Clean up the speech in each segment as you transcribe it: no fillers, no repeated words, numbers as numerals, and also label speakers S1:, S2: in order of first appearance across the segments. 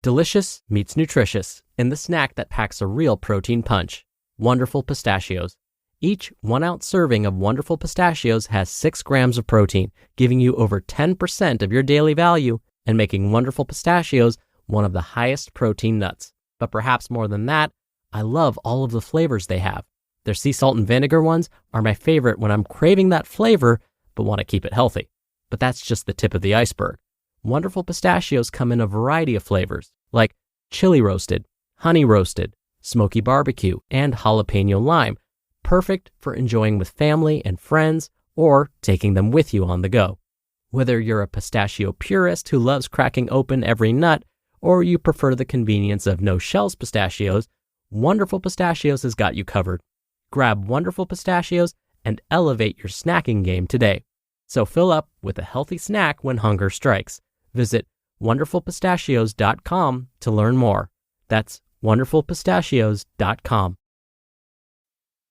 S1: Delicious meets nutritious in the snack that packs a real protein punch. Wonderful Pistachios. Each 1-ounce serving of Wonderful Pistachios has 6 grams of protein, giving you over 10% of your daily value and making Wonderful Pistachios one of the highest protein nuts. But perhaps more than that, I love all of the flavors they have. Their sea salt and vinegar ones are my favorite when I'm craving that flavor but want to keep it healthy. But that's just the tip of the iceberg. Wonderful Pistachios come in a variety of flavors, like chili roasted, honey roasted, smoky barbecue, and jalapeno lime, perfect for enjoying with family and friends or taking them with you on the go. Whether you're a pistachio purist who loves cracking open every nut, or you prefer the convenience of no-shells pistachios, Wonderful Pistachios has got you covered. Grab Wonderful Pistachios and elevate your snacking game today. So fill up with a healthy snack when hunger strikes. Visit wonderfulpistachios.com to learn more. That's wonderfulpistachios.com.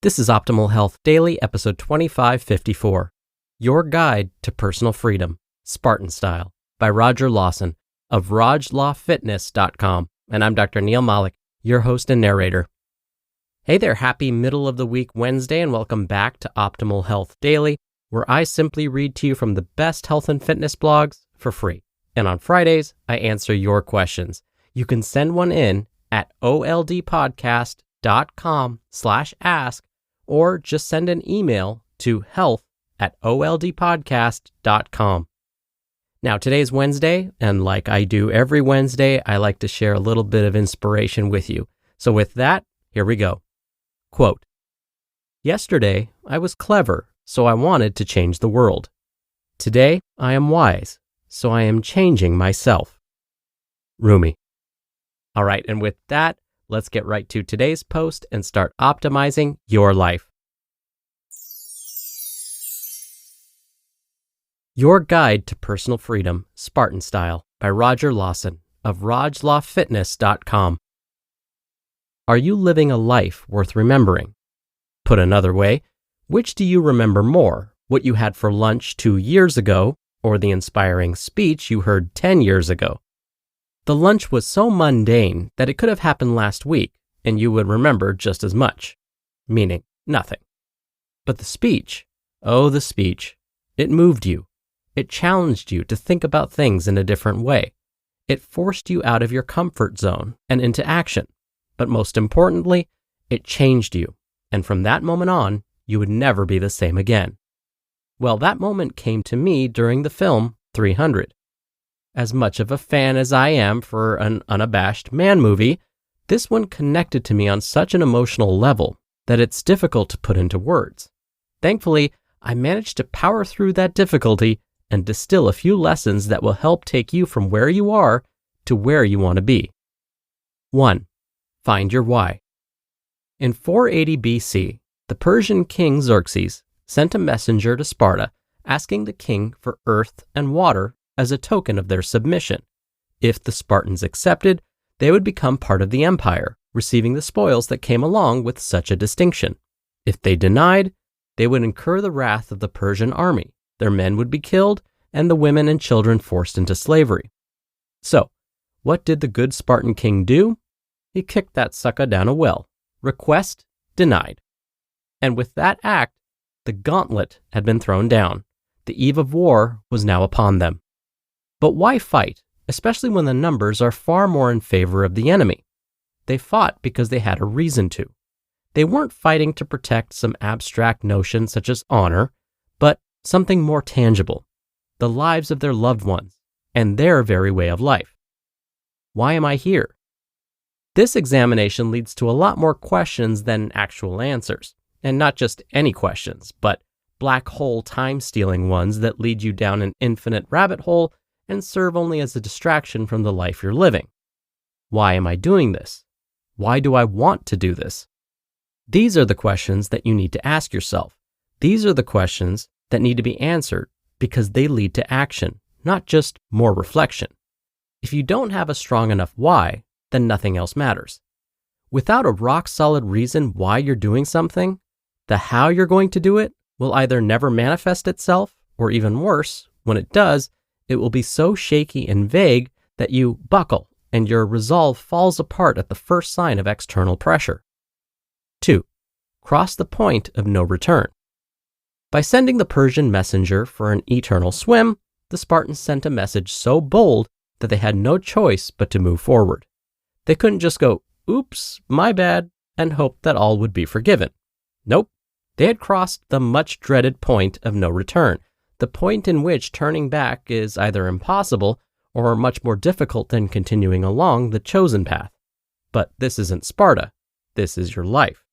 S1: This is Optimal Health Daily, episode 2554. Your Guide to Personal Freedom, Spartan Style, by Roger Lawson of rajlawfitness.com. And I'm Dr. Neil Malik, your host and narrator. Hey there, happy middle of the week Wednesday, and welcome back to Optimal Health Daily, where I simply read to you from the best health and fitness blogs for free. And on Fridays, I answer your questions. You can send one in at oldpodcast.com/ask, or just send an email to health@oldpodcast.com. Now, today's Wednesday, and like I do every Wednesday, I like to share a little bit of inspiration with you. So with that, here we go. Quote, "Yesterday, I was clever, so I wanted to change the world. Today, I am wise, so I am changing myself." Rumi. All right, and with that, let's get right to today's post and start optimizing your life. Your Guide to Personal Freedom, Spartan Style, by Roger Lawson of rajlawfitness.com. Are you living a life worth remembering? Put another way, which do you remember more, what you had for lunch 2 years ago or the inspiring speech you heard 10 years ago? The lunch was so mundane that it could have happened last week and you would remember just as much, meaning nothing. But the speech, oh, the speech, it moved you. It challenged you to think about things in a different way. It forced you out of your comfort zone and into action. But most importantly, it changed you. And from that moment on, you would never be the same again. Well, that moment came to me during the film 300. As much of a fan as I am for an unabashed man movie, this one connected to me on such an emotional level that it's difficult to put into words. Thankfully, I managed to power through that difficulty and distill a few lessons that will help take you from where you are to where you want to be. 1. Find your why. In 480 BC, the Persian king Xerxes sent a messenger to Sparta asking the king for earth and water as a token of their submission. If the Spartans accepted, they would become part of the empire, receiving the spoils that came along with such a distinction. If they denied, they would incur the wrath of the Persian army, their men would be killed, and the women and children forced into slavery. So, what did the good Spartan king do? He kicked that sucker down a well. Request denied. And with that act, the gauntlet had been thrown down. The eve of war was now upon them. But why fight, especially when the numbers are far more in favor of the enemy? They fought because they had a reason to. They weren't fighting to protect some abstract notion such as honor, but something more tangible, the lives of their loved ones and their very way of life. Why am I here? This examination leads to a lot more questions than actual answers, and not just any questions, but black hole time-stealing ones that lead you down an infinite rabbit hole and serve only as a distraction from the life you're living. Why am I doing this? Why do I want to do this? These are the questions that you need to ask yourself. These are the questions that need to be answered because they lead to action, not just more reflection. If you don't have a strong enough why, then nothing else matters. Without a rock-solid reason why you're doing something, the how you're going to do it will either never manifest itself, or even worse, when it does, it will be so shaky and vague that you buckle and your resolve falls apart at the first sign of external pressure. 2. Cross the point of no return. By sending the Persian messenger for an eternal swim, the Spartans sent a message so bold that they had no choice but to move forward. They couldn't just go, "Oops, my bad," and hope that all would be forgiven. Nope. They had crossed the much dreaded point of no return, the point in which turning back is either impossible or much more difficult than continuing along the chosen path. But this isn't Sparta. This is your life.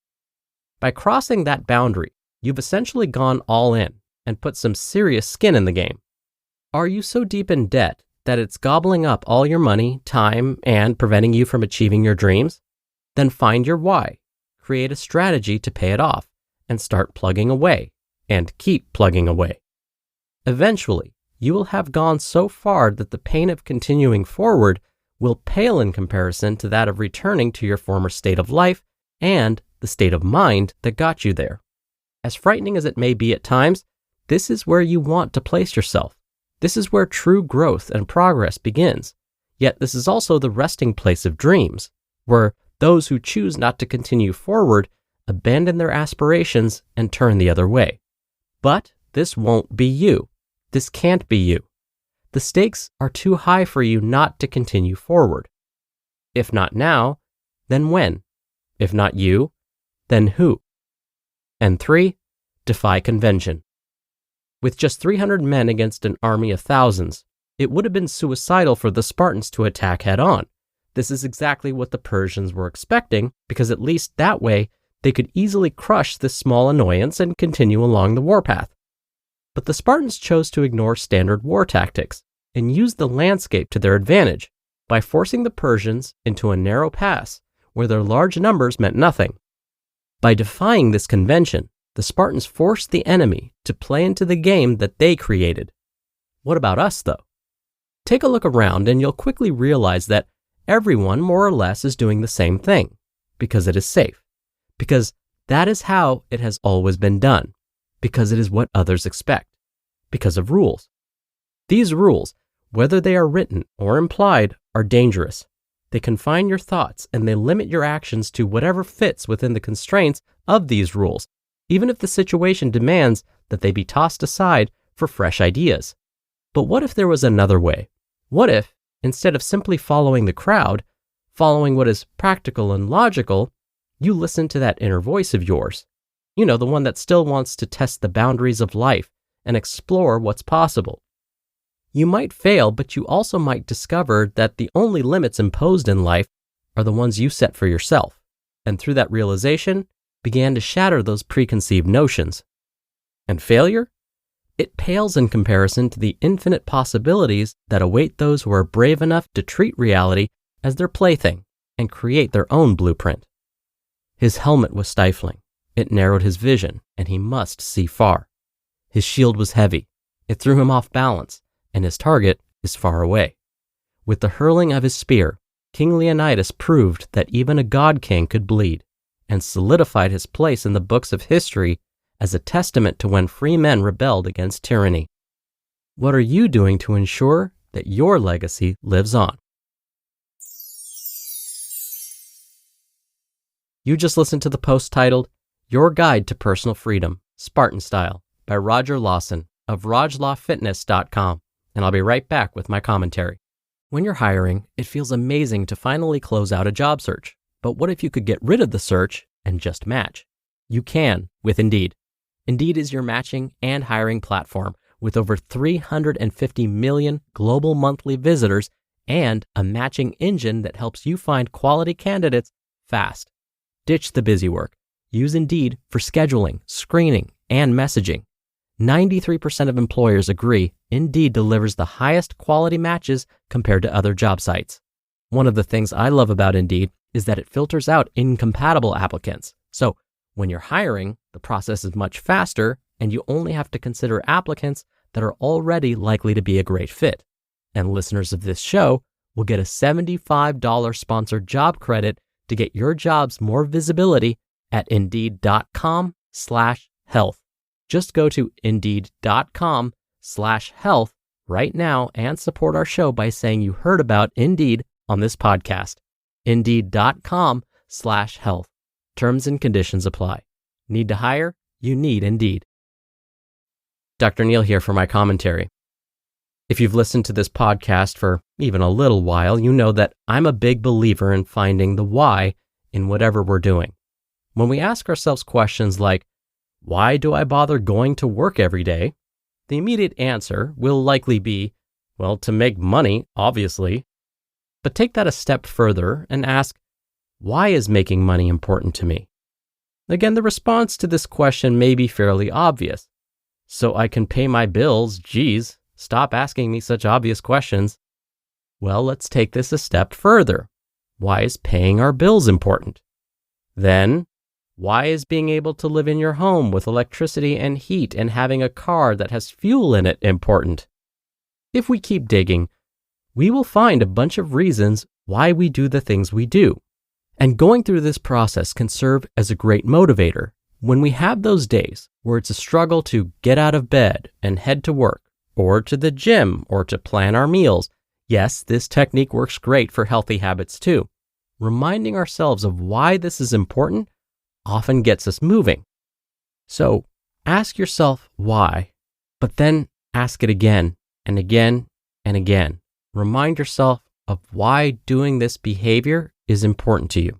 S1: By crossing that boundary, you've essentially gone all in and put some serious skin in the game. Are you so deep in debt that it's gobbling up all your money, time, and preventing you from achieving your dreams? Then find your why, create a strategy to pay it off, and start plugging away, and keep plugging away. Eventually, you will have gone so far that the pain of continuing forward will pale in comparison to that of returning to your former state of life and the state of mind that got you there. As frightening as it may be at times, this is where you want to place yourself. This is where true growth and progress begins. Yet this is also the resting place of dreams, where those who choose not to continue forward abandon their aspirations and turn the other way. But this won't be you. This can't be you. The stakes are too high for you not to continue forward. If not now, then when? If not you, then who? And 3, defy convention. With just 300 men against an army of thousands, it would have been suicidal for the Spartans to attack head-on. This is exactly what the Persians were expecting, because at least that way they could easily crush this small annoyance and continue along the warpath. But the Spartans chose to ignore standard war tactics and use the landscape to their advantage by forcing the Persians into a narrow pass where their large numbers meant nothing. By defying this convention, the Spartans forced the enemy to play into the game that they created. What about us, though? Take a look around and you'll quickly realize that everyone more or less is doing the same thing, because it is safe, because that is how it has always been done, because it is what others expect, because of rules. These rules, whether they are written or implied, are dangerous. They confine your thoughts and they limit your actions to whatever fits within the constraints of these rules, even if the situation demands that they be tossed aside for fresh ideas. But what if there was another way? What if, instead of simply following the crowd, following what is practical and logical, you listen to that inner voice of yours? You know, the one that still wants to test the boundaries of life and explore what's possible. You might fail, but you also might discover that the only limits imposed in life are the ones you set for yourself, and through that realization, began to shatter those preconceived notions. And failure? It pales in comparison to the infinite possibilities that await those who are brave enough to treat reality as their plaything and create their own blueprint. His helmet was stifling. It narrowed his vision, and he must see far. His shield was heavy. It threw him off balance, and his target is far away. With the hurling of his spear, King Leonidas proved that even a god king could bleed, and solidified his place in the books of history as a testament to when free men rebelled against tyranny. What are you doing to ensure that your legacy lives on? You just listened to the post titled, Your Guide to Personal Freedom, Spartan Style, by Roger Lawson of RajLawFitness.com, and I'll be right back with my commentary. When you're hiring, it feels amazing to finally close out a job search. But what if you could get rid of the search and just match? You can with Indeed. Indeed is your matching and hiring platform with over 350 million global monthly visitors and a matching engine that helps you find quality candidates fast. Ditch the busy work. Use Indeed for scheduling, screening, and messaging. 93% of employers agree Indeed delivers the highest quality matches compared to other job sites. One of the things I love about Indeed is that it filters out incompatible applicants. So when you're hiring, the process is much faster and you only have to consider applicants that are already likely to be a great fit. And listeners of this show will get a $75 sponsored job credit to get your jobs more visibility at Indeed.com/health. Just go to Indeed.com/health right now and support our show by saying you heard about Indeed on this podcast. Indeed.com/health. Terms and conditions apply. Need to hire? You need Indeed. Dr. Neal here for my commentary. If you've listened to this podcast for even a little while, you know that I'm a big believer in finding the why in whatever we're doing. When we ask ourselves questions like, why do I bother going to work every day? The immediate answer will likely be, well, to make money, obviously. But take that a step further and ask, why is making money important to me? Again, the response to this question may be fairly obvious. So I can pay my bills, geez. Stop asking me such obvious questions. Well, let's take this a step further. Why is paying our bills important? Then, why is being able to live in your home with electricity and heat and having a car that has fuel in it important? If we keep digging, we will find a bunch of reasons why we do the things we do. And going through this process can serve as a great motivator when we have those days where it's a struggle to get out of bed and head to work, or to the gym, or to plan our meals. Yes, this technique works great for healthy habits too. Reminding ourselves of why this is important often gets us moving. So ask yourself why, but then ask it again and again and again. Remind yourself of why doing this behavior is important to you.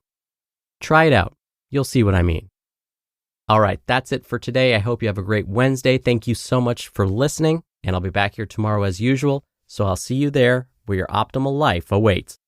S1: Try it out. You'll see what I mean. All right, that's it for today. I hope you have a great Wednesday. Thank you so much for listening. And I'll be back here tomorrow as usual, so I'll see you there where your optimal life awaits.